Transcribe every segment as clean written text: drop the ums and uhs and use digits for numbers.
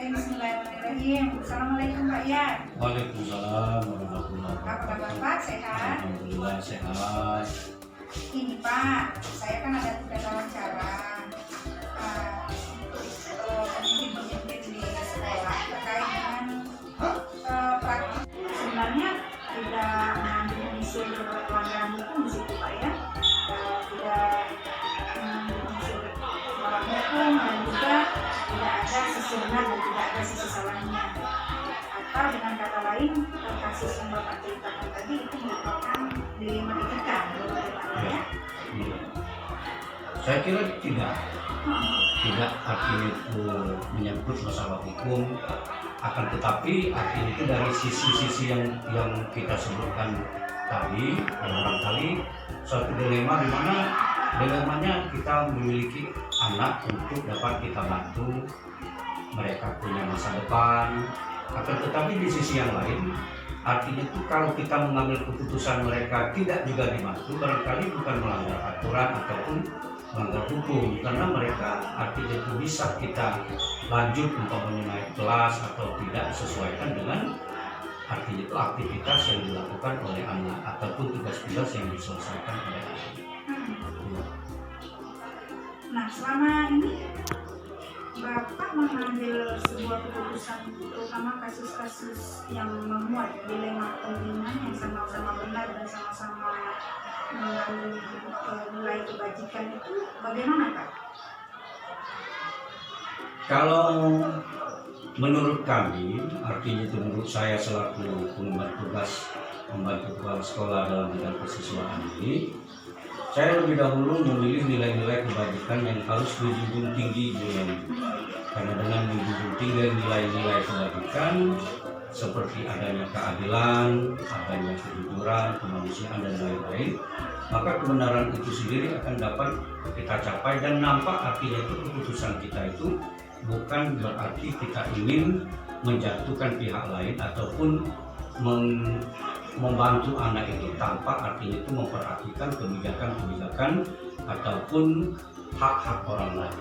Bismillahirrahmanirrahim. Assalamualaikum Pak Yan. Waalaikumsalam warahmatullahi Apa kabar wabarakatuh. Pak? Sehat? Alhamdulillah sehat. Ini Pak, saya kan ada tugas wawancara untuk pemimpin-pemimpin di sekolah terkait dengan praktik. Sebenarnya tidak mengandung unsur pelanggaran hukum di situ Pak ya. Tidak mengandung unsur pelanggaran hukum dan juga tidak ada sisi benar dan tidak ada sisi salahnya. Atau dengan kata lain, kasus yang Bapak ceritakan tadi itu merupakan dilema etika, ya? Saya kira tidak artinya itu menyangkut masalah hukum, akan tetapi artinya itu dari sisi-sisi yang kita sebutkan tadi, barangkali suatu dilema di mana dilemanya kita memiliki anak untuk dapat kita bantu mereka punya masa depan, akan tetapi di sisi yang lain artinya itu kalau kita mengambil keputusan mereka tidak juga dibantu, barangkali bukan melanggar aturan ataupun melanggar hukum, karena mereka artinya itu bisa kita lanjut umpamanya naik kelas atau tidak sesuaikan dengan artinya itu aktivitas yang dilakukan oleh anak ataupun tugas-tugas yang diselesaikan oleh anak. Nah, selama ini Bapak mengambil sebuah keputusan terutama kasus-kasus yang memuat dilema kepentingan yang sama-sama benar dan sama-sama mengandung nilai kebajikan itu bagaimana Pak? Kalau menurut kami, artinya itu menurut saya selaku pengemban tugas membantu kepala sekolah dalam bidang kesiswaan ini, saya lebih dahulu memilih nilai-nilai kebajikan yang harus dijunjung tinggi dulu. Karena dengan menjunjung tinggi nilai-nilai kebajikan seperti adanya keadilan, adanya kejujuran, kemanusiaan dan lain-lain, maka kebenaran itu sendiri akan dapat kita capai dan nampak artinya itu keputusan kita itu bukan berarti kita ingin menjatuhkan pihak lain ataupun membantu anak itu tanpa artinya itu memperhatikan kebijakan-kebijakan ataupun hak-hak orang lain.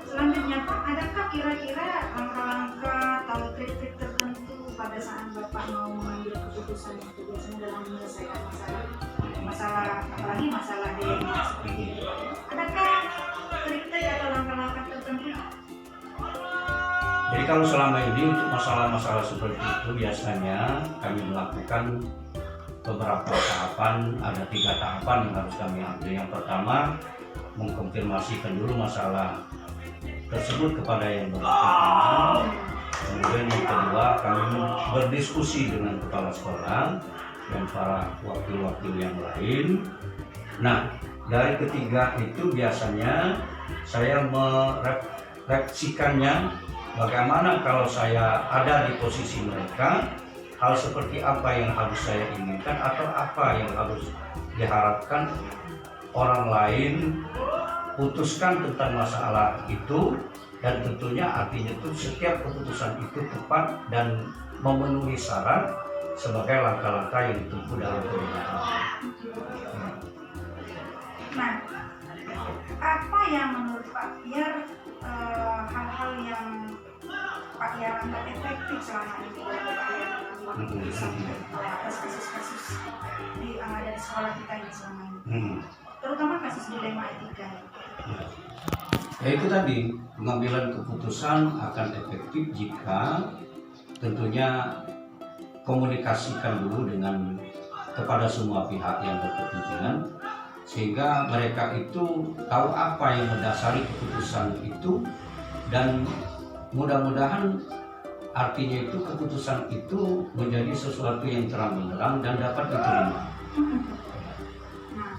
Selanjutnya Pak, adakah kira-kira langkah-langkah atau trik-trik tertentu pada saat Bapak mau mengambil keputusan itu biasanya dalam menyelesaikan masalah apalagi masalah dilema seperti itu? Adakah trik-trik atau langkah-langkah tertentu? Jadi kalau selama ini untuk masalah-masalah seperti itu biasanya kami melakukan beberapa tahapan, ada 3 tahapan yang harus kami ambil. Yang pertama, mengkonfirmasikan dulu masalah tersebut kepada yang bersangkutan. Kemudian yang kedua, kami berdiskusi dengan kepala sekolah dan para wakil-wakil yang lain. Nah, dari ketiga itu biasanya saya merefleksikannya bagaimana kalau saya ada di posisi mereka, hal seperti apa yang harus saya inginkan atau apa yang harus diharapkan orang lain putuskan tentang masalah itu, dan tentunya artinya itu setiap keputusan itu tepat dan memenuhi syarat sebagai langkah-langkah yang ditempuh dalam pernikahan. Nah, apa yang menurut Pak Piar hal-hal yang Pak Piar anggap efektif selama ini dalam Pak Piar atas kasus-kasus yang ada di sekolah kita ini selama ini, terutama kasus dilema etika? Ya itu tadi, pengambilan keputusan akan efektif jika tentunya komunikasikan dulu dengan kepada semua pihak yang berkepentingan, sehingga mereka itu tahu apa yang mendasari keputusan itu, dan mudah-mudahan artinya itu keputusan itu menjadi sesuatu yang terang benderang dan dapat diterima. Nah,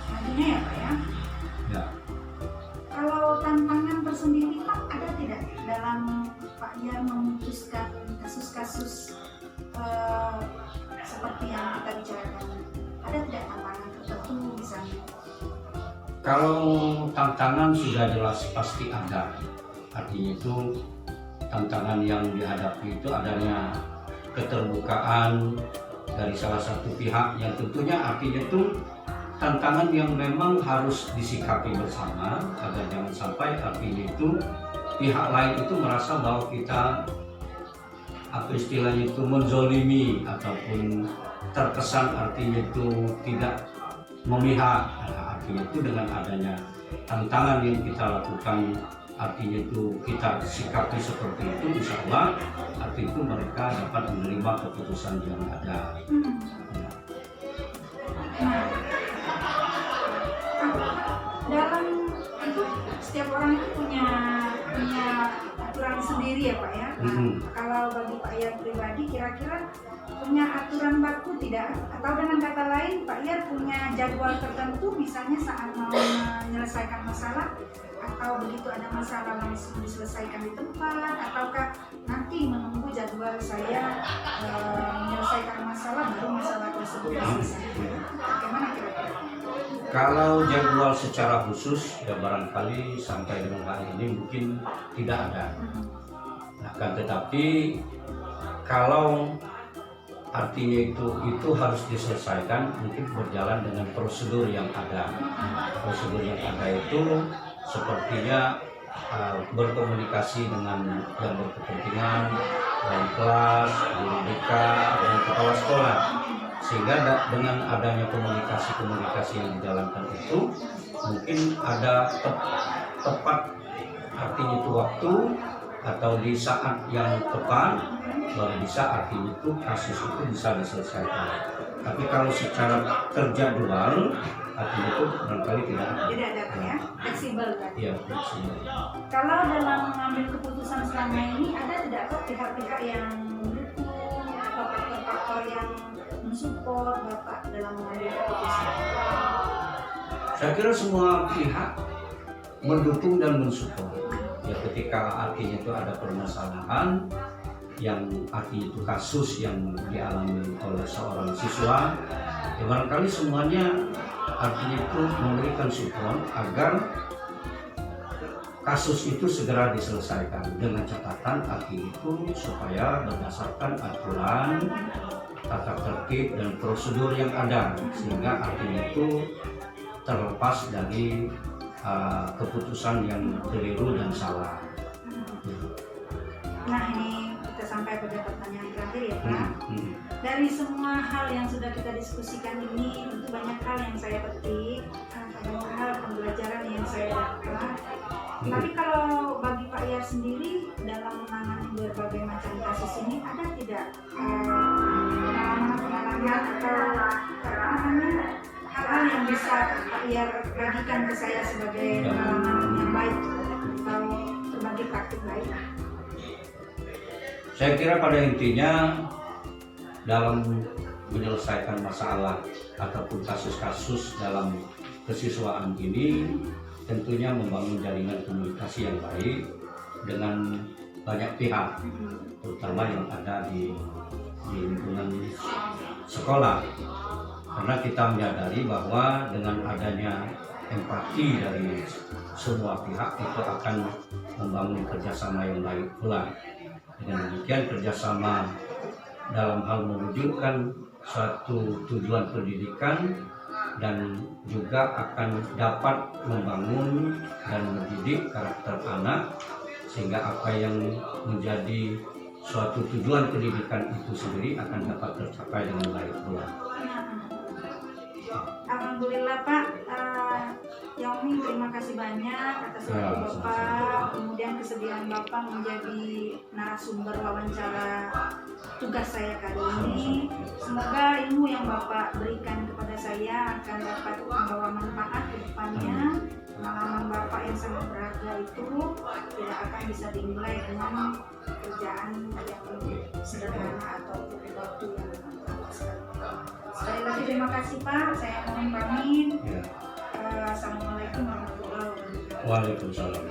selanjutnya ya Pak ya. Ya. Kalau tantangan tersendiri Pak, ada tidak dalam Pak Piar memutuskan kasus-kasus seperti yang kita bicarakan? Ada tidak tantangan tertentu misalnya? Kalau tantangan sudah jelas pasti ada. Artinya itu tantangan yang dihadapi itu adanya keterbukaan dari salah satu pihak yang tentunya artinya itu tantangan yang memang harus disikapi bersama agar jangan sampai artinya itu pihak lain itu merasa bahwa kita apa istilahnya itu menzolimi ataupun terkesan artinya itu tidak memihak. Nah, artinya itu dengan adanya tantangan yang kita lakukan artinya itu kita sikapi seperti itu, insya Allah artinya itu mereka dapat menerima keputusan yang ada. Dalam itu setiap orang itu punya aturan sendiri ya Pak ya. Kalau bagi Pak Yar pribadi kira-kira punya aturan baku tidak? Atau dengan kata lain Pak Yar punya jadwal tertentu misalnya saat mau menyelesaikan masalah, atau begitu ada masalah langsung diselesaikan di tempat, ataukah nanti menunggu jadwal saya menyelesaikan masalah baru masalah tersebut selesai? Bagaimana kira-kira? Kalau jadwal secara khusus ya barangkali sampai dengan hari ini mungkin tidak ada. Akan tetapi kalau artinya itu harus diselesaikan, mungkin berjalan dengan prosedur yang ada. Prosedur yang ada itu sepertinya berkomunikasi dengan yang berkepentingan, dari kelas, guru BK, dan kepala sekolah, sehingga dengan adanya komunikasi yang dijalankan itu mungkin ada tepat artinya itu waktu atau di saat yang tepat baru bisa artinya itu kasus itu bisa diselesaikan. Tapi kalau secara terjadwal artinya itu barangkali tidak ada. Tidak ada Pak ya, fleksibel kan? Iya, fleksibel. Kalau dalam mengambil keputusan selama ini ada tidak kok pihak-pihak yang mendukung atau faktor-faktor yang mensupport Bapak dalam mengambil keputusan? Saya kira semua pihak mendukung dan mensupport. Ya ketika artinya itu ada permasalahan yang artinya itu kasus yang dialami oleh seorang siswa, ya barangkali semuanya artinya itu memberikan support agar kasus itu segera diselesaikan dengan catatan artinya itu supaya berdasarkan aturan, tata tertib dan prosedur yang ada, sehingga artinya itu terlepas dari keputusan yang keliru dan salah. Nah ini kita sampai pada pertanyaan terakhir ya Pak. Dari semua hal yang sudah kita diskusikan ini tentu banyak hal yang saya petik, banyak hal pembelajaran yang saya dapat. Tapi kalau bagi Pak Yar sendiri dalam menangani berbagai macam kasus ini ada tidak pengalaman-pengalaman atau hal-hal yang bisa Pak Yar bagikan ke saya sebagai pengalaman yang baik atau sebagai praktik baik? Saya kira pada intinya dalam menyelesaikan masalah ataupun kasus-kasus dalam kesiswaan ini tentunya membangun jaringan komunikasi yang baik dengan banyak pihak, terutama yang ada di lingkungan sekolah, karena kita menyadari bahwa dengan adanya empati dari semua pihak itu akan membangun kerjasama yang baik pula. Dengan demikian kerjasama dalam hal mewujudkan suatu tujuan pendidikan dan juga akan dapat membangun dan mendidik karakter anak sehingga apa yang menjadi suatu tujuan pendidikan itu sendiri akan dapat tercapai dengan baik pula. Alhamdulillah Pak, Yaomi terima kasih banyak atas waktu Bapak, kemudian kesediaan Bapak menjadi narasumber wawancara tugas saya kali ini. Semoga ilmu yang Bapak berikan kepada saya akan dapat membawa manfaat ke depannya. Pengalaman Bapak yang sangat berharga itu tidak akan bisa dinilai dengan pekerjaan yang sederhana atau waktu yang sekali lagi terima kasih Pak, saya mohon pamit. Assalamualaikum warahmatullahi wabarakatuh. Waalaikumsalam.